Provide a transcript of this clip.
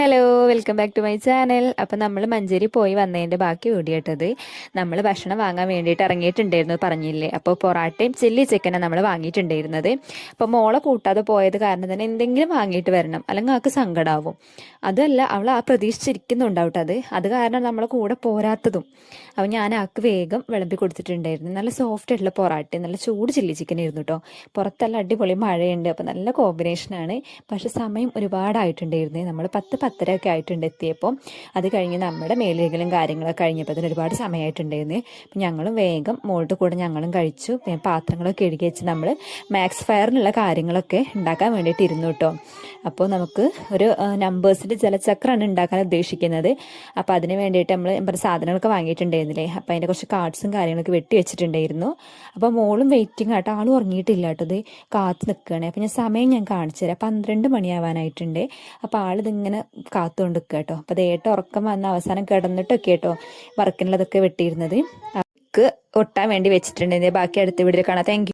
Hello, welcome back to my channel. അപ്പം നമ്മൾ മഞ്ചേരി പോയി വന്നതിൻ്റെ ബാക്കി വീഡിയോട്ടത്. നമ്മൾ ഭക്ഷണം വാങ്ങാൻ വേണ്ടിയിട്ട് ഇറങ്ങിയിട്ടുണ്ടായിരുന്നു, പറഞ്ഞില്ലേ. അപ്പോൾ പൊറാട്ടയും ചില്ലി ചിക്കനാണ് നമ്മൾ വാങ്ങിയിട്ടുണ്ടായിരുന്നത്. അപ്പോൾ മോളെ കൂട്ടാതെ പോയത് കാരണം തന്നെ എന്തെങ്കിലും വാങ്ങിയിട്ട് വരണം, അല്ലെങ്കിൽ ആൾക്ക് സങ്കടമാവും. അതല്ല, അവൾ ആ പ്രതീക്ഷിച്ചിരിക്കുന്നുണ്ടാവട്ടെ. അത് കാരണം നമ്മളെ കൂടെ പോരാത്തതും. അപ്പോൾ ഞാൻ ആൾക്ക് വേഗം വിളമ്പി കൊടുത്തിട്ടുണ്ടായിരുന്നു. നല്ല സോഫ്റ്റ് ആയിട്ടുള്ള പൊറാട്ട, നല്ല ചൂട് ചില്ലി ചിക്കൻ ആയിരുന്നു കേട്ടോ. പുറത്തെല്ലാം അടിപൊളി മഴയുണ്ട്, അപ്പോൾ നല്ല കോമ്പിനേഷനാണ്. പക്ഷെ സമയം ഒരുപാടായിട്ടുണ്ടായിരുന്നു. നമ്മൾ 10-10:30 ഒക്കെ ആയിട്ടുണ്ട് എത്തിയപ്പോൾ. അത് കഴിഞ്ഞ് നമ്മുടെ മേലുകളും കാര്യങ്ങളൊക്കെ കഴിഞ്ഞപ്പോൾ അതിന് ഒരുപാട് സമയമായിട്ടുണ്ടായിരുന്നു. അപ്പം ഞങ്ങളും വേഗം മോളുടെ കൂടെ ഞങ്ങളും കഴിച്ചു. പാത്രങ്ങളൊക്കെ കഴുകി വെച്ച് നമ്മൾ മാക്സ് ഫയറിനുള്ള കാര്യങ്ങളൊക്കെ ഉണ്ടാക്കാൻ വേണ്ടിയിട്ട് ഇരുന്നു കേട്ടോ. അപ്പോൾ നമുക്ക് ഒരു നമ്പേഴ്സിൻ്റെ ജലചക്രമാണ് ഉണ്ടാക്കാൻ ഉദ്ദേശിക്കുന്നത്. അപ്പോൾ അതിന് വേണ്ടിയിട്ട് നമ്മൾ സാധനങ്ങളൊക്കെ വാങ്ങിയിട്ടുണ്ടായിരുന്നില്ലേ. അപ്പോൾ അതിൻ്റെ കുറച്ച് കാർഡ്സും കാര്യങ്ങളൊക്കെ വെട്ടി വെച്ചിട്ടുണ്ടായിരുന്നു. അപ്പോൾ മോളും വെയിറ്റിംഗ് ആട്ടോ, ആളും ഉറങ്ങിയിട്ടില്ല കേട്ടോ. ഇത് കാത്തു നിൽക്കുകയാണ്. അപ്പോൾ സമയം ഞാൻ കാണിച്ചു തരാം. 12 മണിയാവാനായിട്ടുണ്ട്. അപ്പോൾ ആളിതിങ്ങനെ കാത്തുകൊണ്ട് നിൽക്കുക കേട്ടോ. അപ്പോൾ അതേട്ട ഉറക്കം വന്ന അവസാനം കിടന്നിട്ടൊക്കെ കേട്ടോ വർക്കിനുള്ളതൊക്കെ വെട്ടിയിരുന്നത്. അവർക്ക് ഒട്ടാൻ വേണ്ടി വെച്ചിട്ടുണ്ട്. ബാക്കി അടുത്ത വീഡിയോയിൽ കാണാം. Thank you.